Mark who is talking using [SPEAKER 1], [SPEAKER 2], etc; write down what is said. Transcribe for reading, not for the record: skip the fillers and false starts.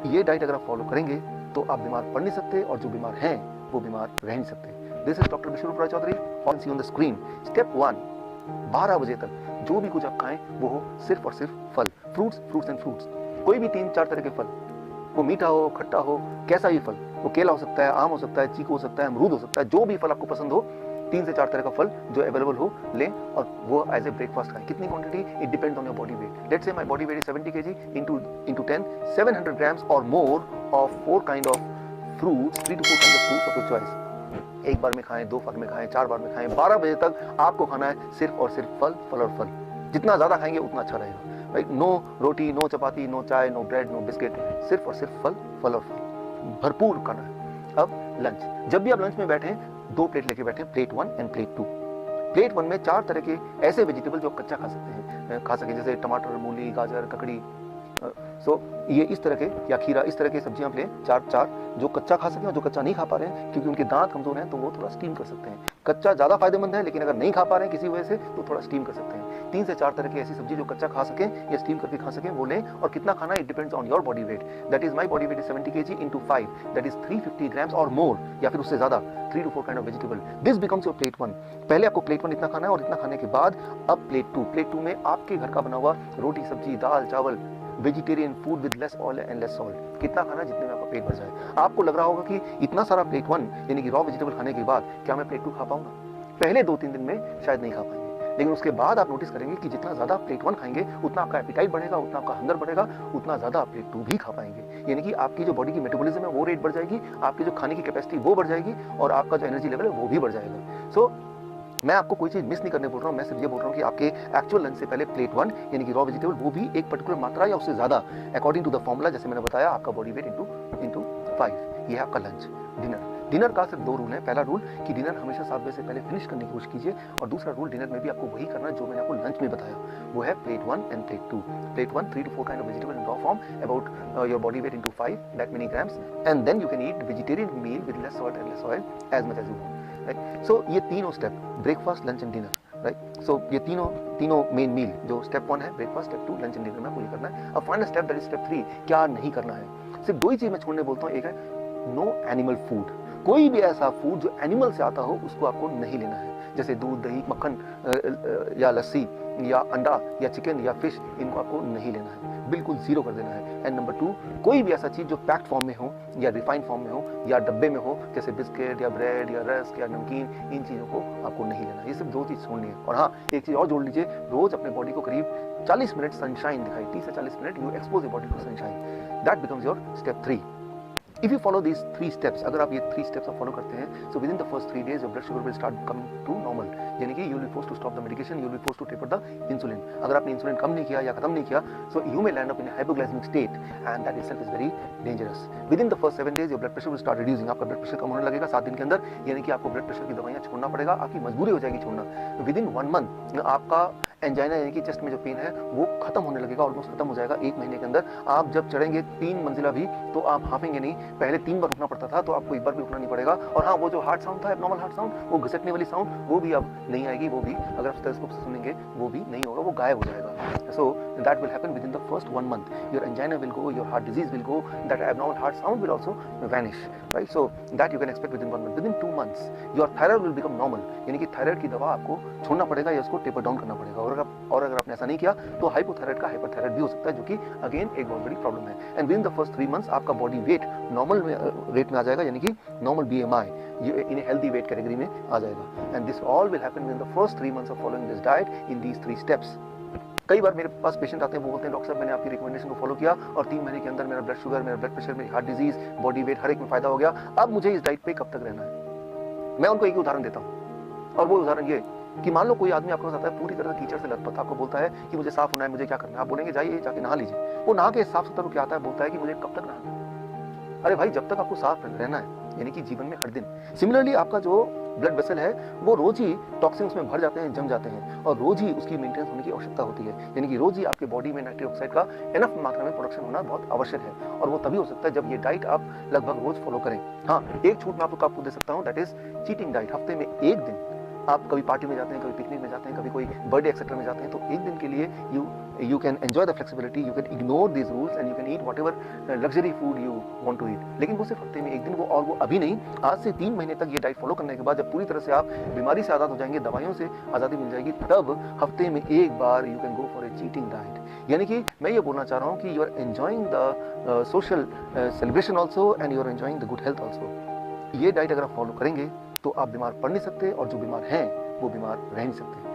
[SPEAKER 1] ये डाइट अगर आप फॉलो करेंगे तो आप बीमार पड़ नहीं सकते, और जो बीमार हैं वो बीमार रह नहीं सकते। This is doctor Vishnu Chaudhary on see on the screen. Step 1, 12 बजे तक जो भी कुछ आप खाएं वो हो सिर्फ और सिर्फ फल, फ्रूट्स एंड फ्रूट्स। कोई भी 3-4 तरह के फल, वो मीठा हो, खट्टा हो, कैसा भी फल, वो केला हो सकता है, आम हो सकता है, चीकू हो सकता है, अमरूद हो सकता है, जो भी फल आपको पसंद हो, 3 से 4 तरह का फल जो अवेलेबल हो लें, और वो एज ए ब्रेकफास्ट खाएं। कितनी quantity? It depends on your body weight. Let's say my body weight is 70 kg, into 10, 700 grams or more of 4 kind of fruits, 3 to 4 kind of fruits of your choice। एक बार में खाएं, 2 बार में खाएं, 4 बार में खाएं। 12 बजे तक आपको खाना है सिर्फ और सिर्फ फल, फल और फल। जितना ज्यादा खाएंगे उतना अच्छा रहेगा, राइट? नो रोटी, नो चपाती, नो चाय, नो ब्रेड, नो बिस्किट, सिर्फ और सिर्फ फल, फल और फल, भरपूर खाना है। अब लंच, जब भी आप लंच में बैठे 2 प्लेट लेके बैठे, प्लेट 1 एंड प्लेट 2। प्लेट 1 में 4 तरह के ऐसे वेजिटेबल जो कच्चा खा सकते हैं, जैसे टमाटर, मूली, गाजर, ककड़ी, ये इस तरह के, या खीरा, इस तरह के सब्जियां आप लें, 4 जो कच्चा खा सकें, और जो कच्चा नहीं खा पा रहे हैं क्योंकि उनके दांत कमजोर हैं तो वो थोड़ा स्टीम कर सकते हैं। कच्चा ज्यादा फायदेमंद है, लेकिन अगर नहीं खा पा रहे हैं किसी वजह से तो थोड़ा स्टीम कर सकते हैं। 3 से 4 तरह की ऐसी सब्जी जो कच्चा खा सकें या स्टीम करके खा सकें वो लें। और कितना खाना, it depends on your body weight. That is my body weight is 70 kg into 5, that is 350 grams और मोर, या फिर उससे ज्यादा, 3 to 4 kind of vegetable। This becomes your plate 1। पहले आपको प्लेट 1 इतना खाना है, और इतना खाने के बाद अब प्लेट 2। प्लेट 2 में आपके घर का बना हुआ रोटी, सब्जी, दाल, चावल, vegetarian food with less oil and less salt. कितना खाना, जितने में आपका पेट भर जाए। आपको लग रहा होगा कि इतना सारा प्लेट 1 यानी कि रॉ वेजिटेबल खाने के बाद क्या मैं प्लेट 2 खा पाऊंगा? पहले 2-3 दिन में शायद नहीं खा पाएंगे, लेकिन उसके बाद आप नोटिस करेंगे कि जितना ज्यादा आप प्लेट 1 खाएंगे उतना आपका एपिटाइट बढ़ेगा, उतना आपका हंगर बढ़ेगा, उतना ज्यादा आप प्लेट 2 भी खा पाएंगे। यानी कि आपकी जो बॉडी की मेटाबॉलिज्म है वो रेट बढ़ जाएगी, आपकी जो खाने की कैपेसिटी वो बढ़ जाएगी, और आपका जो एनर्जी लेवल है वो भी बढ़ जाएगा। सो मैं आपको कोई चीज मिस नहीं करने बोल रहा हूँ, मैं सिर्फ ये बोल रहा हूँ कि आपके एक्चुअल लंच से पहले प्लेट 1 यानी कि रॉ वेजिटेबल, वो भी एक पर्टिकुलर मात्रा या उससे ज्यादा, अकॉर्डिंग टू द फॉर्मूला, जैसे मैंने बताया, आपका बॉडी वेट इंटू 5। ये है आपका लंच। डिनर का सिर्फ 2 रूल है। पहला रूल कि डिनर हमेशा 7 बजे से पहले फिनिश करने की कोशिश कीजिए, और दूसरा रूल, डिनर में भी आपको वही करना है जो मैंने आपको लंच में बताया, वो है plate 1 end plate 2। Plate 1, 3 to 4 kind of vegetable in raw form, about your body weight into 5, that many grams, and then you can eat vegetarian meal with less salt and less oil as much as you want, right? So ये तीनों step, breakfast, lunch and dinner, right? So ये तीनों main meal, जो step 1 है breakfast, step 2 lunch and dinner में आपको ये करना है। अब final step, that is step 3, क्या नहीं करना है। सिर्फ 2 ही चीज मैं छोड़ने बोलता हूँ। एक है नो एनिमल फूड। कोई भी ऐसा फूड जो एनिमल से आता हो उसको आपको नहीं लेना है, जैसे दूध, दही, मक्खन, या लस्सी, या अंडा, या चिकन, या फिश, इनको आपको नहीं लेना है, बिल्कुल जीरो कर देना है। एंड नंबर 2, कोई भी ऐसा चीज जो पैक्ड फॉर्म में हो, या रिफाइंड फॉर्म में हो, या डब्बे में हो, जैसे बिस्किट, या ब्रेड, या रस्क, या नमकीन, इन चीजों को आपको नहीं लेना है। ये सिर्फ 2 चीज छोड़नी है। और हाँ, एक चीज और जोड़ लीजिए, रोज अपने बॉडी को करीब 40 मिनट सनशाइन दिखाई, 30 से 40 minute you expose your body to sunshine. That becomes your step 3। If you follow these 3 steps, अगर आप ये 3 steps आप फॉलो करते हैं, so within the first 3 days your blood sugar will start coming to normal, यानी कि you will be forced to stop the medication, you will be forced to taper the insulin। अगर आपने insulin कम नहीं किया या खत्म नहीं किया, so you may land up in a hypoglycemic state, and that itself is very dangerous। Within the first 7 days your blood pressure will start reducing, आपका blood pressure कम होने लगेगा 7 दिन के अंदर, यानी कि आपको ब्लड प्रेशर की दवाइयाँ छोड़ना पड़ेगा, आपकी मजबूरी हो जाएगी छोड़ना। Within 1 month आपका एंजाइना यानी कि चेस्ट में जो पेन है वो खत्म होने लगेगा, ऑलमोस्ट खत्म हो जाएगा 1 महीने के अंदर। आप जब चढ़ेंगे 3 मंजिला भी तो आप हाफेंगे नहीं, पहले 3 बार उठना पड़ता था, तो आपको 1 बार भी उठना नहीं पड़ेगा। और हाँ, वो जो हार्ट साउंड था, नॉर्मल हार्ट साउंड, वो घिसटने वाली साउंड, वो भी अब नहीं आएगी, वो भी अगर आप स्टेथोस्कोप से सुनेंगे वो भी नहीं होगा, वो गायब हो जाएगा। So that will happen within the first 1 month। Your angina will go, your heart disease will go, that abnormal heart sound will also vanish, right? So that you can expect within 1 month। Within 2 months your thyroid will become normal, यानी कि thyroid की दवा आपको छोड़ना पड़ेगा या उसको taper down करना पड़ेगा। और अगर आपने ऐसा नहीं किया तो हाइपोथायराइड का हाइपरथायराइड भी हो सकता है, जो कि अगेन एक बहुत बड़ी प्रॉब्लम है। And within the first 3 months आपका बॉडी वेट नॉर्मल रेट में आ जाएगा, यानी कि normal BMI in a healthy weight category में आ जाएगा। And this all will happen within the first 3 months of following this diet in these 3 steps। कई बार मेरे पास patient आते हैं, वो बोलते हैं डॉक्टर साहब मैंने आपकी रिकमेंडेशन को फॉलो किया और 3 महीने के अंदर मेरा ब्लड शुगर, मेरा ब्लड प्रेशर, मेरी हार्ट डिजीज, बॉडी वेट हर एक में फायदा हो गया, अब मुझे इस डाइट पे कब तक रहना है? मैं उनको एक ही उदाहरण देता हूँ, और वो उदाहरण ये कि मान लो कोई आदमी आपके पास आता है पूरी तरह कीचड़ से लथपथ, आपको बोलता है कि मुझे साफ होना है, मुझे क्या करना है? आप बोलेंगे जाइए जाके नहा लीजिए। वो नहा के साफ सुथरा क्या आता है, बोलता है कि मुझे कब तक नहाना है? अरे भाई, जब तक आपको साफ रहना है, यानी कि जीवन में हर दिन। सिमिलरली आपका जो ब्लड वेसल है वो रोज ही टॉक्सिन्स में भर जाते हैं, जम जाते हैं, और रोज ही उसकी मेंटेनेंस होने की आवश्यकता होती है, यानी कि रोज ही आपके बॉडी में नाइट्रिक ऑक्साइड का एनफ मात्रा में प्रोडक्शन होना बहुत आवश्यक है। और वो तभी हो सकता है जब ये डाइट आप लगभग रोज फॉलो करें। हाँ, एक छूट मैं आपको दे सकता हूँ, दैट इज चीटिंग डाइट। हफ्ते में 1 दिन आप कभी पार्टी में जाते हैं, कभी पिकनिक में जाते हैं, कभी कोई बर्थडे एक्सेट्रा में जाते हैं, तो एक दिन के लिए you can enjoy the flexibility, you can ignore these rules and you can eat whatever luxury food you want to eat. लेकिन वो सिर्फ हफ्ते में एक दिन, वो अभी नहीं, आज से 3 महीने तक ये डाइट फॉलो करने के बाद जब पूरी तरह से आप बीमारी से आज़ाद हो जाएंगे, दवाइयों से आज़ादी मिल जाएगी, तब हफ्ते में एक बार you can go for a cheating diet. यानी कि मैं ये बोलना चाह रहा हूँ कि you are enjoying the social celebration also and you are enjoying the good health also. ये डाइट अगर आप फॉलो करेंगे तो आप बीमार पड़ नहीं सकते, और जो बीमार हैं वो बीमार रह नहीं सकते।